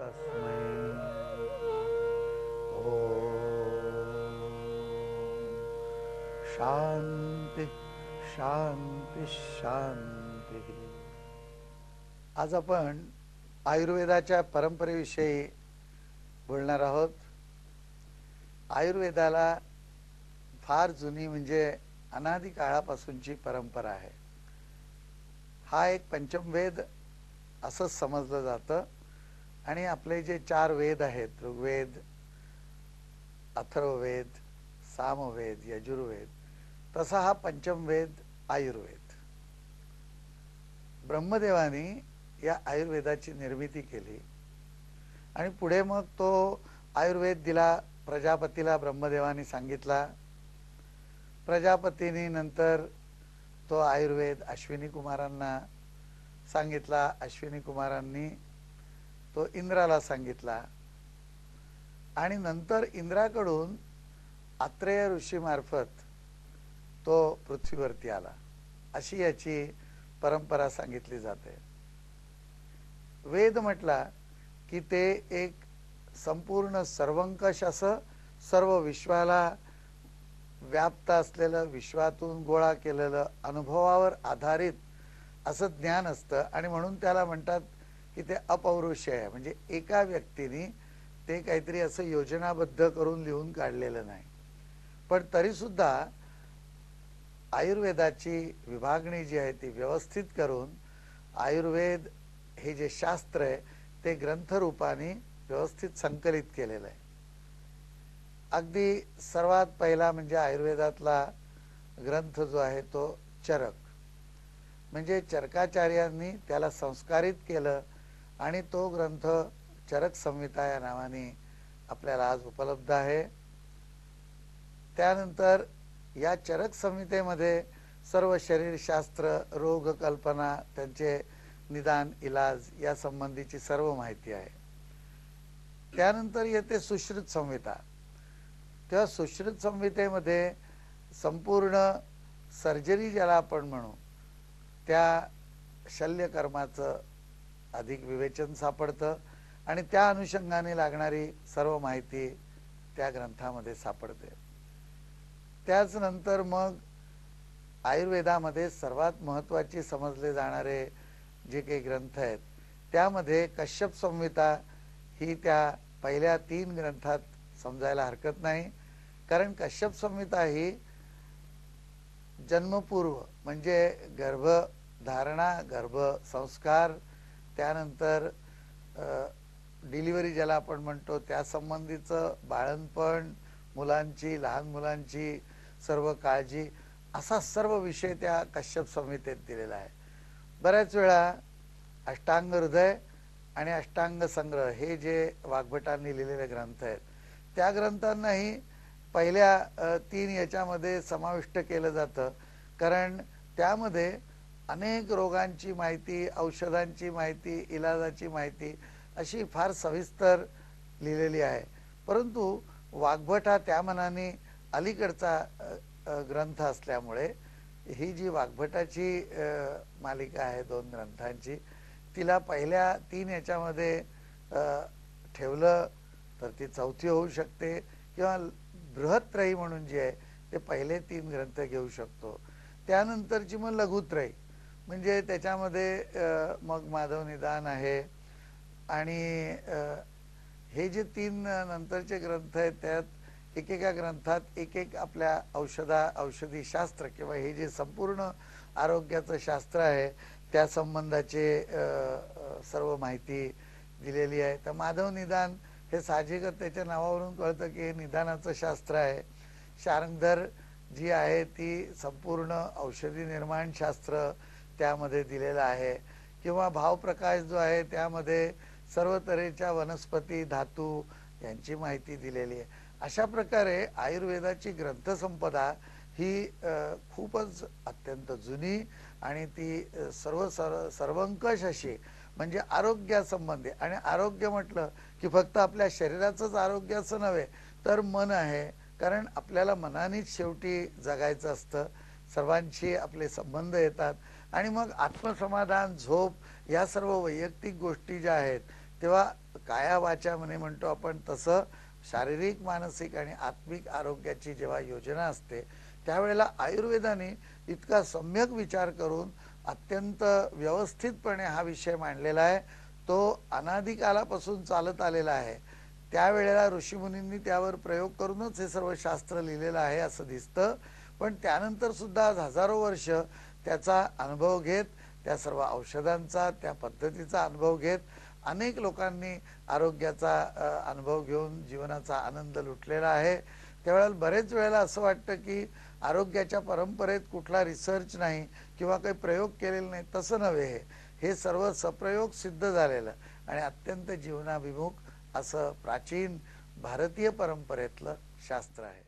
तस्मै ओम शांती शांती शांती। आज आपण आयुर्वेदाच्या परंपरेविषयी बोलणार आहोत। आयुर्वेदाला फार जुनी म्हणजे अनादी काळापासूनची परंपरा आहे। हा एक पंचमवेद असं समजलं जातं आणि आपले जे 4 वेद आहेत, ऋग्वेद, अथर्ववेद, सामवेद, यजुर्वेद, तसा हा पंचमवेद आयुर्वेद। ब्रह्मदेवाने या आयुर्वेदाची निर्मिती केली आणि पुढे मग तो आयुर्वेद दिला प्रजापतीला, ब्रह्मदेवाने सांगितला। प्रजापतीने नंतर तो आयुर्वेद अश्विनी कुमारांना सांगितला, अश्विनी कुमारांनी तो इंद्राला सांगितला आणि नंतर इंद्राकडून आत्रेय ऋषीमार्फत तो पृथ्वीवरती आला, अशी याची परंपरा सांगितली जाते। वेद म्हटला की ते एक संपूर्ण सर्वंकष असं सर्व विश्वाला व्याप्त असलेलं, विश्वातून गोळा केलेलं, अनुभवावर आधारित असं ज्ञान असतं आणि म्हणून त्याला म्हणतात की ते अपौरुषेय आहे। म्हणजे एका व्यक्तीने ते काहीतरी असं योजनाबद्ध करून लिहून काढलेलं नाही। पण तरी सुद्धा आयुर्वेदाची विभागणी जी आहे ती व्यवस्थित करून आयुर्वेद हे जे शास्त्र आहे ते ग्रंथरूपाने व्यवस्थित संकलित केलेलं आहे। अगदी सर्वात पहिला म्हणजे आयुर्वेदातला ग्रंथ जो आहे तो चरक, म्हणजे चरकाचार्यांनी त्याला संस्कारित केलं आणि तो ग्रंथ चरक संहिता या नावाने आपल्याला आज उपलब्ध आहे। त्यानंतर या चरक संहितेमध्ये सर्व शरीरशास्त्र, रोग कल्पना, त्यांचे निदान, इलाज या संबंधीची सर्व माहिती आहे। त्यानंतर येते सुश्रुत संहिता। त्या सुश्रुत संहितेमध्ये संपूर्ण सर्जरी ज्याला आपण म्हणू त्या शल्यकर्माचं अधिक विवेचन सापडतं आणि त्या अनुषंगाने लागणारी सर्व माहिती त्या ग्रंथामध्ये सापडते। त्याच नंतर मग आयुर्वेदामध्ये सर्वात महत्त्वाची समजले जाणारे जे काही ग्रंथ आहेत त्यामध्ये कश्यप संहिता ही त्या पहिल्या 3 ग्रंथात समजायला हरकत नाही। कारण कश्यप संहिता ही जन्मपूर्व म्हणजे गर्भधारणा, गर्भसंस्कार, त्यानंतर डिलिव्हरी ज्याला आपण म्हणतो त्या संबंधीचं, बाळंतपण, मुलांची, लहान मुलांची सर्व काळजी, असा सर्व विषय त्या कश्यप संहितेत दिलेला आहे। बऱ्याच वेळा अष्टांग हृदय आणि अष्टांग संग्रह हे जे वाग्भटांनी लिहिलेले ग्रंथ आहेत त्या ग्रंथांनाही पहिल्या 3 याच्यामध्ये समाविष्ट केलं जातं। कारण त्यामध्ये अनेक रोगांची माहिती, औषधांची माहिती, इलाजाची माहिती अशी फार सविस्तर लिहिलेली आहे। परंतु वाग्भट हा त्या मानाने अलीकडचा ग्रंथ असल्यामुळे ही जी वाग्भटाची मालिका आहे 2 ग्रंथांची, तिला पहिल्या 3 याच्यामध्ये ठेवलं तर ती चौथी होऊ शकते किंवा बृहत्त्रयी म्हणून जे आहे ते पहिले 3 ग्रंथ घेऊ शकतो। त्यानंतरची मग लघुत्रयी म्हणजे त्याच्यामध्ये मग माधव निदान आहे आणि हे जे 3 नंतरचे ग्रंथ आहेत त्यात एकेका ग्रंथात एक आपल्या औषधी शास्त्र किंवा हे जे संपूर्ण आरोग्याचं शास्त्र आहे त्या संबंधाचे सर्व माहिती दिलेली आहे। तर माधव निदान हे साहजिकच त्याच्या नावावरून कळतं की हे निदानाचं शास्त्र आहे। शार्ंगधर जी आहे ती संपूर्ण औषधी निर्माण शास्त्र त्यामध्ये दिलेलं आहे किंवा भावप्रकाश जो आहे त्यामध्ये सर्व तऱ्हेच्या वनस्पती, धातू यांची माहिती दिलेली आहे। अशा प्रकारे आयुर्वेदाची ग्रंथसंपदा ही खूपच अत्यंत जुनी आणि ती सर्वंकष अशी, म्हणजे आरोग्यासंबंधी। आणि आरोग्य म्हटलं की फक्त आपल्या शरीराचंच आरोग्य असं नव्हे तर मन आहे, कारण आपल्याला मनानेच शेवटी जगायचं असतं। सर्वांशी आपले संबंध येतात आणि मग आत्मसमाधान, झोप या सर्व वैयक्तिक गोष्टी ज्या आहेत तेव्हा काया वाचा म्हणे म्हणतो आपण तसं शारीरिक मानसिक आणि आत्मिक आरोग्याची जेव्हा योजना असते त्यावेळेला आयुर्वेदाने इतका सम्यक विचार करून अत्यंत व्यवस्थितपणे हा विषय मांडलेला आहे. तो अनादिकालापासून चालत आलेला आहे. त्यावेळेला ऋषीमुनींनी त्यावर प्रयोग करूनच हे सर्व शास्त्र लिहिलेलं आहे असं दिसतं. पण त्यानंतर सुद्धा आज हजारो वर्ष त्याचा अनुभव घेत त्या सर्व औषधांचा त्या पद्धतीचा अनुभव घेत अनेक लोकांनी आरोग्याचा अनुभव घेऊन जीवनाचा आनंद लुटलेला आहे. त्यावेळेला बरेच वेळेला असं वाटतं की आरोग्याच्या परंपरेत कुठला रिसर्च नाही किंवा काही प्रयोग केलेले नाही. तसं नव्हे, हे सर्व सप्रयोग सिद्ध झालेलं आणि अत्यंत जीवनाभिमुख असं प्राचीन भारतीय परंपरेतलं शास्त्र आहे.